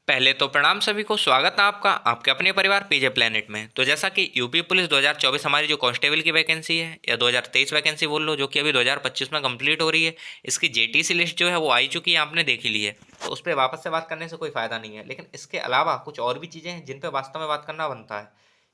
पहले तो प्रणाम सभी को। स्वागत है आपका आपके अपने परिवार पीजे प्लेनेट में। तो जैसा कि यूपी पुलिस 2024 हमारी जो कांस्टेबल की वैकेंसी है या 2023 वैकेंसी बोल लो, जो कि अभी 2025 में कंप्लीट हो रही है, इसकी जेटीसी लिस्ट जो है वो आई चुकी है, आपने देखी ली है। तो उस पर वापस से बात करने से कोई फ़ायदा नहीं है, लेकिन इसके अलावा कुछ और भी चीज़ें हैं जिन पर वास्तव में बात करना बनता है।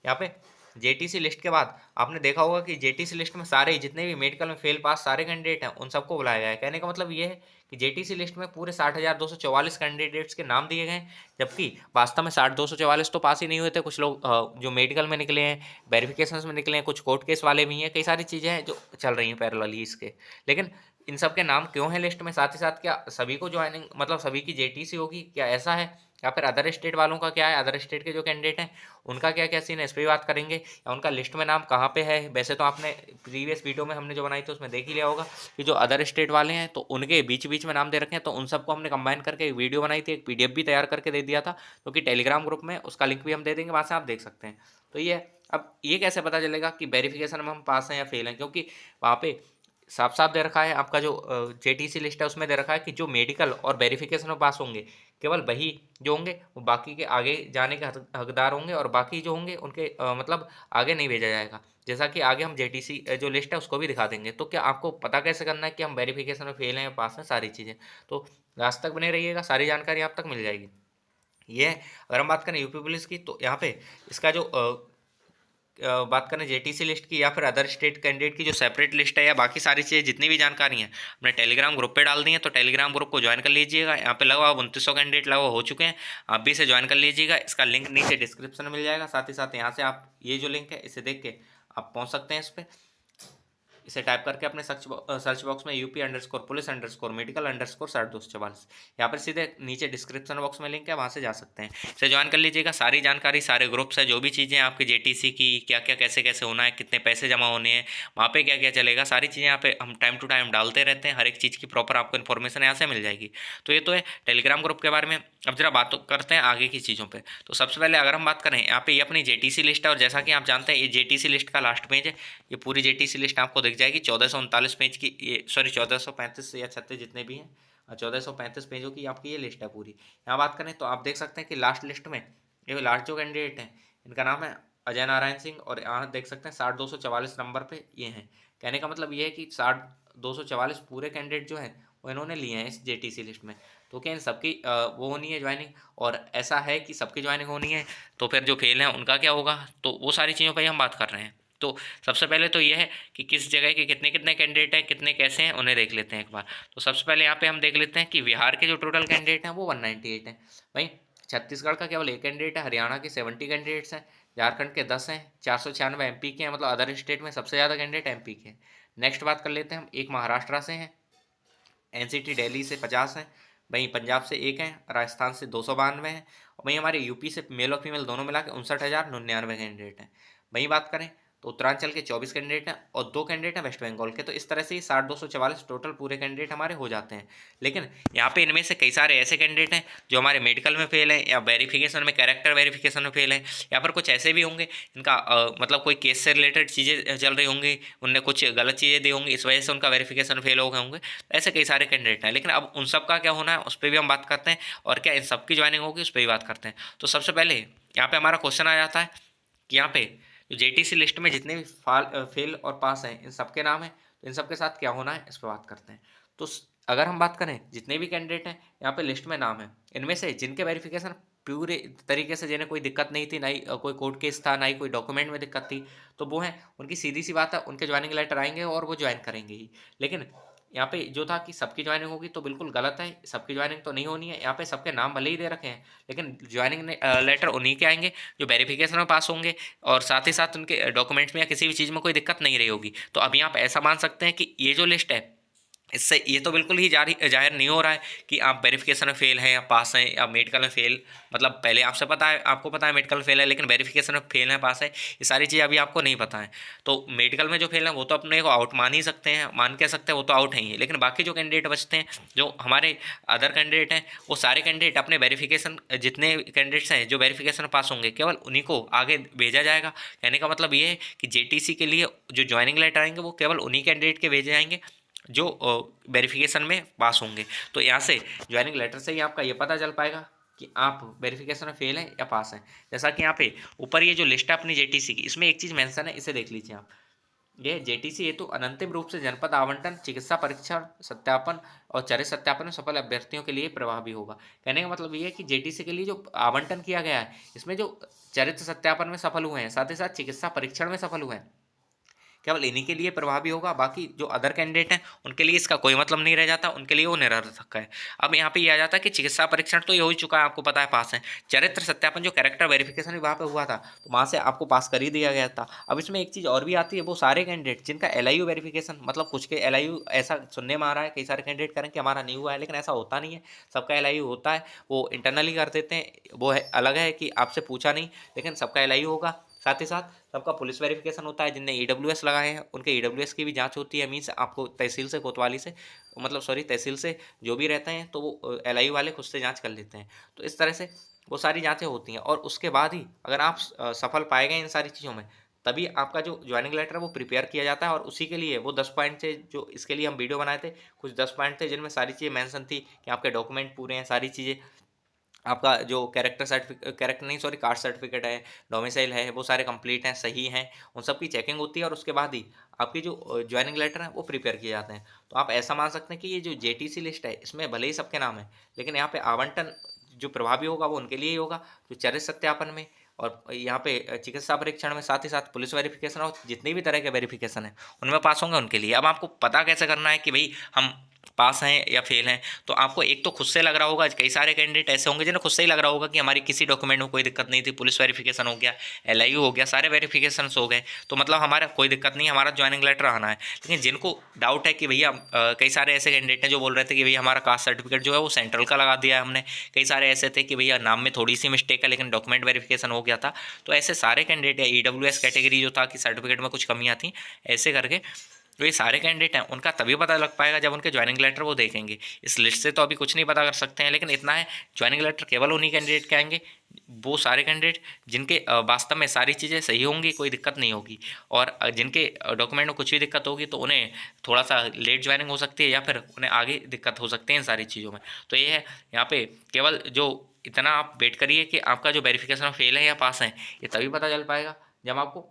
यहाँ पे जेटीसी लिस्ट के बाद आपने देखा होगा कि जेटीसी लिस्ट में सारे जितने भी मेडिकल में फेल पास सारे कैंडिडेट हैं उन सबको बुलाया गया है। कहने का मतलब ये है कि जेटीसी लिस्ट में पूरे 60,244 कैंडिडेट्स के नाम दिए गए हैं, जबकि वास्तव में 60,244 तो पास ही नहीं हुए थे। कुछ लोग जो मेडिकल में निकले हैं, वेरिफिकेशन में निकले हैं, कुछ कोर्ट केस वाले भी हैं, कई सारी चीज़ें हैं जो चल रही हैं पैरेलली इसके। लेकिन इन सब के नाम क्यों हैं लिस्ट में? साथ ही साथ क्या सभी को ज्वाइनिंग मतलब सभी की जेटीसी होगी, क्या ऐसा है? या फिर अदर स्टेट वालों का क्या है? अदर स्टेट के जो कैंडिडेट हैं उनका क्या क्या सीन है, इस पर भी बात करेंगे। या उनका लिस्ट में नाम कहाँ पे है? वैसे तो आपने प्रीवियस वीडियो में हमने जो बनाई थी उसमें देख ही लिया होगा कि जो अदर स्टेट वाले हैं तो उनके बीच बीच में नाम दे रखे हैं, तो उन सबको हमने कंबाइन करके एक वीडियो बनाई थी, एक पीडीएफ भी तैयार करके दे दिया था, क्योंकि टेलीग्राम ग्रुप में उसका लिंक भी हम दे देंगे, वहाँ से आप देख सकते हैं। तो ये अब ये कैसे पता चलेगा कि वेरिफिकेशन में हम पास हैं या फेल हैं? क्योंकि वहाँ पे साफ साफ दे रखा है, आपका जो जेटीसी लिस्ट है उसमें दे रखा है कि जो मेडिकल और वेरिफिकेशन में पास होंगे केवल वही जो होंगे वो बाकी के आगे जाने के हकदार होंगे, और बाकी जो होंगे उनके मतलब आगे नहीं भेजा जाएगा। जैसा कि आगे हम जेटीसी जो लिस्ट है उसको भी दिखा देंगे। तो क्या आपको पता कैसे करना है कि हम वेरिफिकेशन में फेल हैं या पास हैं, सारी चीज़ें? तो लास्ट तक बने रहिएगा, सारी जानकारी आप तक मिल जाएगी। ये है। अगर हम बात करें यूपी पुलिस की, तो यहाँ पे इसका जो बात करें जेटीसी लिस्ट की या फिर अदर स्टेट कैंडिडेट की जो सेपरेट लिस्ट है या बाकी सारी चीज़ें जितनी भी जानकारी हैं हमने टेलीग्राम ग्रुप पे डाल दी है, तो टेलीग्राम ग्रुप को ज्वाइन कर लीजिएगा। यहाँ पे लगभग 2900 कैंडिडेट लगभग हो चुके हैं, आप भी इसे ज्वाइन कर लीजिएगा। इसका लिंक नीचे डिस्क्रिप्शन में मिल जाएगा। साथ ही साथ यहाँ से आप ये जो लिंक है इसे देख के आप पहुँच सकते हैं इस पर। इसे टाइप करके अपने सर्च बॉक्स में UP_पुलिस_मेडिकल_60,244 यहाँ पर सीधे नीचे डिस्क्रिप्शन बॉक्स में लिंक है, वहाँ से जा सकते हैं। इसे ज्वाइन कर लीजिएगा। सारी जानकारी, सारे ग्रुप्स है, जो भी चीज़ें आपकी जेटीसी की क्या क्या कैसे कैसे होना है, कितने पैसे जमा होने हैं, वहाँ पे क्या क्या चलेगा, सारी चीज़ें यहाँ पे हम टाइम टू टाइम डालते रहते हैं। हर एक चीज़ की प्रॉपर आपको इन्फॉर्मेशन यहाँ से मिल जाएगी। तो ये तो है टेलीग्राम ग्रुप के बारे में। अब जरा बात करते हैं आगे की चीज़ों पे। तो सबसे पहले अगर हम बात करें यहाँ पे, ये अपनी जेटीसी लिस्ट है, और जैसा कि आप जानते हैं ये जेटीसी लिस्ट का लास्ट पेज है। ये पूरी जेटीसी लिस्ट आपको दिख जाएगी 1439 पेज की, ये सॉरी 1435 या 36 जितने भी हैं, 1435 पेजों की आपकी ये लिस्ट है पूरी। यहाँ बात करें तो आप देख सकते हैं कि लास्ट लिस्ट में ये लास्ट जो कैंडिडेट हैं इनका नाम है अजय नारायण सिंह, और यहाँ देख सकते हैं 60,244 नंबर पे ये हैं। कहने का मतलब ये है कि 60,244 पूरे कैंडिडेट जो हैं वो इन्होंने लिए हैं इस जेटीसी लिस्ट में। तो क्या इन सबकी वो होनी है ज्वाइनिंग? और ऐसा है कि सबकी ज्वाइनिंग होनी है, तो फिर जो फेल हैं उनका क्या होगा? तो वो सारी चीज़ों पर ही हम बात कर रहे हैं। तो सबसे पहले तो यह है कि किस जगह के कितने कितने कैंडिडेट हैं, कितने कैसे हैं, उन्हें देख लेते हैं एक बार। तो सबसे पहले यहाँ पे हम देख लेते हैं कि बिहार के जो टोटल कैंडिडेट हैं वो 198 हैं। वहीं छत्तीसगढ़ का केवल एक कैंडिडेट है, हरियाणा के 70 कैंडिडेट्स हैं, झारखंड के 10 हैं, 496 एमपी के हैं, मतलब अदर स्टेट में सबसे ज़्यादा कैंडिडेट एमपी के हैं। नेक्स्ट बात कर लेते हैं हम, एक महाराष्ट्र से हैं, एनसीटी दिल्ली से 50 हैं, वहीं पंजाब से एक हैं, राजस्थान से 292 हैं, और वहीं हमारे यूपी से मेल और फीमेल दोनों मिला के 59,099 कैंडिडेट हैं। वहीं बात करें तो उत्तरांचल के 24 कैंडिडेट हैं और 2 कैंडिडेट हैं वेस्ट बंगाल के। तो इस तरह से 60,244 टोटल पूरे कैंडिडेट हमारे हो जाते हैं। लेकिन यहाँ पे इनमें से कई सारे ऐसे कैंडिडेट हैं जो हमारे मेडिकल में फेल हैं, या वेरिफिकेशन में कैरेक्टर वेरिफिकेशन में फेल हैं, या फिर कुछ ऐसे भी होंगे इनका मतलब कोई केस से रिलेटेड चीज़ें चल रही होंगी, उनने कुछ गलत चीज़ें दी होंगी, इस वजह से उनका वेरिफिकेशन फेल हो गए होंगे। ऐसे कई सारे कैंडिडेट हैं। लेकिन अब उन सब का क्या होना है उस पर भी हम बात करते हैं, और क्या इन सब की ज्वाइनिंग होगी उस पर भी बात करते हैं। तो सबसे पहले यहाँ पे हमारा क्वेश्चन आ जाता है कि यहाँ पे जो जेटीसी लिस्ट में जितने भी फेल और पास हैं इन सबके नाम हैं, तो इन सबके साथ क्या होना है इस पर बात करते हैं। तो अगर हम बात करें जितने भी कैंडिडेट हैं यहाँ पे लिस्ट में नाम है, इनमें से जिनके वेरिफिकेशन पूरे तरीके से, जिन्हें कोई दिक्कत नहीं थी, ना ही कोई कोर्ट केस था, ना ही कोई डॉक्यूमेंट में दिक्कत थी, तो वो हैं उनकी सीधी सी बात है, उनके ज्वाइनिंग लेटर आएंगे और वो ज्वाइन करेंगे ही। लेकिन यहाँ पे जो था कि सबकी ज्वाइनिंग होगी, तो बिल्कुल गलत है, सबकी ज्वाइनिंग तो नहीं होनी है। यहाँ पे सबके नाम भले ही दे रखे हैं, लेकिन ज्वाइनिंग लेटर उन्हीं के आएंगे जो वेरिफिकेशन में पास होंगे, और साथ ही साथ उनके डॉक्यूमेंट्स में या किसी भी चीज़ में कोई दिक्कत नहीं रही होगी। तो अभी आप ऐसा मान सकते हैं कि ये जो लिस्ट है इससे ये तो बिल्कुल ही जाहिर नहीं हो रहा है कि आप वेरिफिकेशन में फेल हैं या पास हैं, या मेडिकल में फेल, मतलब पहले आपसे पता है, आपको पता है मेडिकल में फेल है, लेकिन वेरिफिकेशन में फेल है पास है, ये सारी चीज़ें अभी आपको नहीं पता है। तो मेडिकल में जो फेल है वो तो अपने को आउट मान ही सकते हैं, मान कह सकते हैं वो तो आउट हैं ही, लेकिन बाकी जो कैंडिडेट बचते हैं, जो हमारे अदर कैंडिडेट हैं, वो सारे कैंडिडेट अपने वेरिफिकेशन, जितने कैंडिडेट्स हैं जो वेरिफिकेशन पास होंगे केवल उन्हीं को आगे भेजा जाएगा। कहने का मतलब ये है कि जेटीसी के लिए जो ज्वाइनिंग लेटर आएंगे वो केवल उन्हीं कैंडिडेट के भेजे जाएंगे जो वेरिफिकेशन में पास होंगे। तो यहाँ से ज्वाइनिंग लेटर से ही आपका ये पता चल पाएगा कि आप वेरिफिकेशन में फेल हैं या पास हैं। जैसा कि यहाँ पे ऊपर ये जो लिस्ट है अपनी जेटीसी की, इसमें एक चीज़ मेंशन है, इसे देख लीजिए आप। ये जेटीसी हेतु अनंतिम रूप से जनपद आवंटन, चिकित्सा परीक्षण, सत्यापन और चरित्र सत्यापन में सफल अभ्यर्थियों के लिए प्रभावी होगा। कहने का मतलब ये है कि जेटीसी के लिए जो आवंटन किया गया है, इसमें जो चरित्र सत्यापन में सफल हुए हैं, साथ ही साथ चिकित्सा परीक्षण में सफल हुए हैं, केवल इन्हीं के लिए प्रभावी होगा। बाकी जो अदर कैंडिडेट हैं उनके लिए इसका कोई मतलब नहीं रह जाता, उनके लिए वो निरर्थक है। अब यहाँ पे ये आ जाता है कि चिकित्सा परीक्षण तो ये हो ही चुका है, आपको पता है पास है। चरित्र सत्यापन जो कैरेक्टर वेरिफिकेशन भी वहाँ पे हुआ था, तो वहाँ से आपको पास कर ही दिया गया था। अब इसमें एक चीज़ और भी आती है, वो सारे कैंडिडेट जिनका LIU वेरिफिकेशन, मतलब कुछ के LIU ऐसा सुनने में आ रहा है, कई सारे कैंडिडेट करें कि हमारा नहीं हुआ है, लेकिन ऐसा होता नहीं है। सबका LIU होता है, वो इंटरनली कर देते हैं, वो है अलग है कि आपसे पूछा नहीं, लेकिन सबका LIU होगा। साथ ही साथ सबका पुलिस वेरिफिकेशन होता है, जिनने EWS लगाए हैं उनके EWS की भी जांच होती है। मीन्स आपको तहसील से, कोतवाली से, मतलब सॉरी तहसील से जो भी रहते हैं, तो वो LIU वाले खुद से जांच कर लेते हैं। तो इस तरह से वो सारी जांचें होती हैं, और उसके बाद ही अगर आप सफल पाए गए इन सारी चीज़ों में, तभी आपका जो ज्वाइनिंग लेटर है वो प्रिपेयर किया जाता है। और उसी के लिए वो 10 पॉइंट थे जो इसके लिए हम वीडियो बनाए थे, कुछ 10 पॉइंट थे जिनमें सारी चीज़ें मेंशन थी कि आपके डॉक्यूमेंट पूरे हैं, सारी चीज़ें, आपका जो कैरेक्टर नहीं सॉरी कास्ट सर्टिफिकेट है, डोमिसाइल है, वो सारे कंप्लीट हैं, सही हैं, उन सब की चेकिंग होती है। और उसके बाद ही आपकी जो ज्वाइनिंग लेटर है वो प्रिपेयर किए जाते हैं। तो आप ऐसा मान सकते हैं कि ये जो जेटीसी लिस्ट है, इसमें भले ही सबके नाम है, लेकिन यहाँ पे आवंटन जो प्रभावी होगा वो उनके लिए ही होगा जो चरित्र सत्यापन में, और यहाँ पे चिकित्सा परीक्षण में, साथ ही साथ पुलिस वेरिफिकेशन और जितनी भी तरह के वेरिफिकेशन है उनमें पास होंगे उनके लिए। अब आपको पता कैसे करना है कि भाई हम पास हैं या फेल हैं, तो आपको एक तो खुद से लग रहा होगा, कई सारे कैंडिडेट ऐसे होंगे जिन्हें खुद से ही लग रहा होगा कि हमारी किसी डॉक्यूमेंट में कोई दिक्कत नहीं थी, पुलिस वेरिफिकेशन हो गया, LIU हो गया, सारे वेरिफिकेशन हो गए, तो मतलब हमारा कोई दिक्कत नहीं, हमारा ज्वाइनिंग लेटर आना है। लेकिन जिनको डाउट है कि भैया कई सारे ऐसे कैंडिडेट हैं जो बोल रहे थे कि भैया हमारा कास्ट सर्टिफिकेट जो है वो सेंट्रल का लगा दिया है हमने, कई सारे ऐसे थे कि भैया नाम में थोड़ी सी मिस्टेक है लेकिन डॉक्यूमेंट वेरिफिकेशन हो गया था। तो ऐसे सारे कैंडिडेट या EWS कैटेगरी जो था कि सर्टिफिकेट में कुछ कमियाँ थी, ऐसे करके तो ये सारे कैंडिडेट हैं उनका तभी पता लग पाएगा जब उनके ज्वाइनिंग लेटर वो देखेंगे। इस लिस्ट से तो अभी कुछ नहीं पता कर सकते हैं, लेकिन इतना है ज्वाइनिंग लेटर केवल उन्हीं कैंडिडेट के आएंगे, वो सारे कैंडिडेट जिनके वास्तव में सारी चीज़ें सही होंगी, कोई दिक्कत नहीं होगी। और जिनके डॉक्यूमेंट में कुछ भी दिक्कत होगी तो उन्हें थोड़ा सा लेट ज्वाइनिंग हो सकती है, या फिर उन्हें आगे दिक्कत हो सकती है इन सारी चीज़ों में। तो ये है यहाँ पे केवल जो इतना आप वेट करिए कि आपका जो वेरिफिकेशन फेल है या पास है, ये तभी पता चल पाएगा जब आपको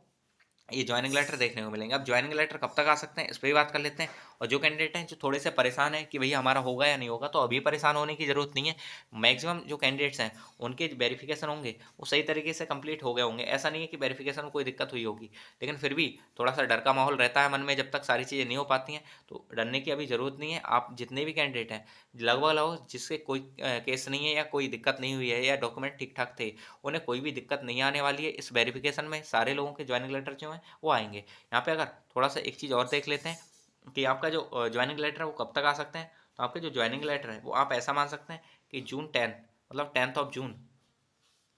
ये ज्वाइनिंग लेटर देखने को मिलेंगे। अब ज्वाइनिंग लेटर कब तक आ सकते हैं इस पर भी बात कर लेते हैं। और जो कैंडिडेट हैं जो थोड़े से परेशान हैं कि भैया हमारा होगा या नहीं होगा, तो अभी परेशान होने की ज़रूरत नहीं है। मैक्सिमम जो कैंडिडेट्स हैं उनके वेरिफिकेशन होंगे वो सही तरीके से कंप्लीट हो गए होंगे। ऐसा नहीं है कि वेरिफिकेशन में कोई दिक्कत हुई होगी, लेकिन फिर भी थोड़ा सा डर का माहौल रहता है मन में जब तक सारी चीज़ें नहीं हो पाती हैं। तो डरने की अभी ज़रूरत नहीं है। आप जितने भी कैंडिडेट हैं लगभग लगभग जिससे कोई केस नहीं है या कोई दिक्कत नहीं हुई है या डॉक्यूमेंट ठीक ठाक थे, उन्हें कोई भी दिक्कत नहीं आने वाली है। इस वेरिफिकेशन में सारे लोगों के ज्वाइनिंग लेटर जो हैं वो आएंगे। यहाँ पे अगर थोड़ा सा एक चीज़ और देख लेते हैं कि आपका जो ज्वाइनिंग लेटर है वो कब तक आ सकते हैं, तो आपके जो ज्वाइनिंग लेटर है वो आप ऐसा मान सकते हैं कि जून 10, मतलब 10th ऑफ जून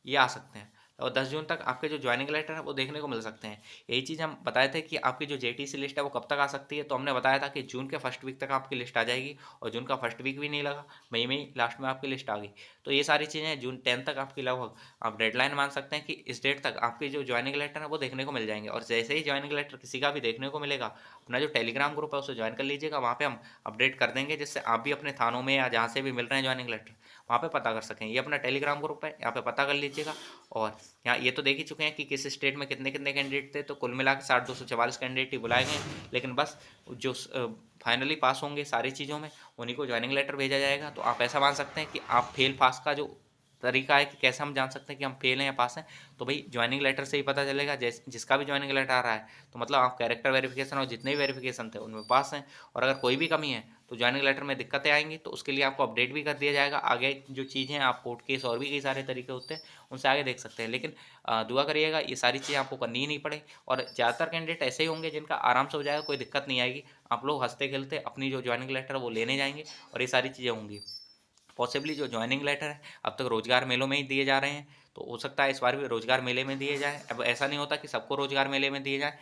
ये आ सकते हैं। और 10 जून तक आपके जो ज्वाइनिंग लेटर है वो देखने को मिल सकते हैं। यही चीज़ हम बताए थे कि आपकी जो जेटीसी लिस्ट है वो कब तक आ सकती है, तो हमने बताया था कि जून के फर्स्ट वीक तक आपकी लिस्ट आ जाएगी। और जून का फर्स्ट वीक भी नहीं लगा, मई में ही लास्ट में आपकी लिस्ट आ गई। तो ये सारी चीज़ें जून 10 तक आपकी लगभग आप डेडलाइन मान सकते हैं कि इस डेट तक आपके जो ज्वाइनिंग लेटर है वो देखने को मिल जाएंगे। और जैसे ही ज्वाइनिंग लेटर किसी का भी देखने को मिलेगा, अपना जो टेलीग्राम ग्रुप है उसे ज्वाइन कर लीजिएगा, वहाँ पे हम अपडेट कर देंगे, जिससे आप भी अपने थानों में या जहाँ से भी मिल रहे हैं ज्वाइनिंग लेटर वहाँ पे पता कर सकें। ये अपना टेलीग्राम ग्रुप है, यहाँ पे पता कर लीजिएगा। और यहाँ ये तो देख ही चुके हैं कि किस स्टेट में कितने कितने कैंडिडेट थे, तो कुल मिला के 60 244 कैंडिडेट ही बुलाए गए। लेकिन बस जो फाइनली पास होंगे सारी चीज़ों में उन्हीं को ज्वाइनिंग लेटर भेजा जाएगा। तो आप ऐसा मान सकते हैं कि आप फेल पास का जो तरीका है कि कैसे हम जान सकते हैं कि हम फेल हैं या पास हैं, तो भाई ज्वाइनिंग लेटर से ही पता चलेगा। जैसे जिसका भी ज्वाइनिंग लेटर आ रहा है तो मतलब आप कैरेक्टर वेरिफिकेशन और जितने भी वेरिफिकेशन थे उनमें पास हैं। और अगर कोई भी कमी है तो ज्वाइनिंग लेटर में दिक्कतें आएंगी तो उसके लिए आपको अपडेट भी कर दिया जाएगा। आगे जो चीज़ें आप कोर्ट केस और भी कई सारे तरीके होते हैं उनसे आगे देख सकते हैं। लेकिन दुआ करिएगा ये सारी चीज़ें आपको करनी ही नहीं पड़े। और ज़्यादातर कैंडिडेट ऐसे ही होंगे जिनका आराम से हो जाएगा, कोई दिक्कत नहीं आएगी। आप लोग हंसते खेलते अपनी जो ज्वाइनिंग लेटर है वो लेने जाएंगे और ये सारी चीज़ें होंगी। पॉसिबली जो ज्वाइनिंग लेटर है अब तक रोजगार मेलों में ही दिए जा रहे हैं, तो हो सकता है इस बार भी रोजगार मेले में दिए जाए। अब ऐसा नहीं होता कि सबको रोजगार मेले में दिए जाए,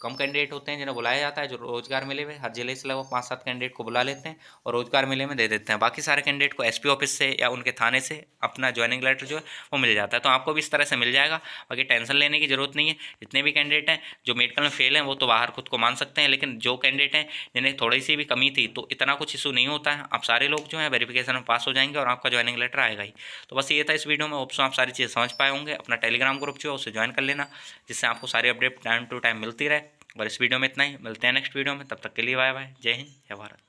कम कैंडिडेट होते हैं जिन्हें बुलाया जाता है, जो रोजगार मेले में हर जिले से लगभग 5-7 कैंडिडेट को बुला लेते हैं और रोजगार मेले में दे देते हैं। बाकी सारे कैंडिडेट को एसपी ऑफिस से या उनके थाने से अपना ज्वाइनिंग लेटर जो है वो मिल जाता है। तो आपको भी इस तरह से मिल जाएगा, बाकी टेंशन लेने की जरूरत नहीं है। जितने भी कैंडिडेट हैं जो मेडिकल में फेल हैं वो तो बाहर खुद को मान सकते हैं, लेकिन जो कैंडिडेट हैं जिन्हें थोड़ी सी भी कमी थी तो इतना कुछ इशू नहीं होता है। आप सारे लोग जो है वेरिफिकेशन में पास हो जाएंगे और आपका ज्वाइनिंग लेटर आएगा ही। तो बस ये था इस वीडियो में। होप सो आप सारी चीज़ें समझ पाए होंगे। अपना टेलीग्राम ग्रुप जो है उसे ज्वाइन कर लेना, जिससे आपको सारी अपडेट टाइम टू टाइम मिलती रहे। और इस वीडियो में इतना ही, मिलते हैं नेक्स्ट वीडियो में। तब तक के लिए बाय बाय, जय हिंद, जय भारत।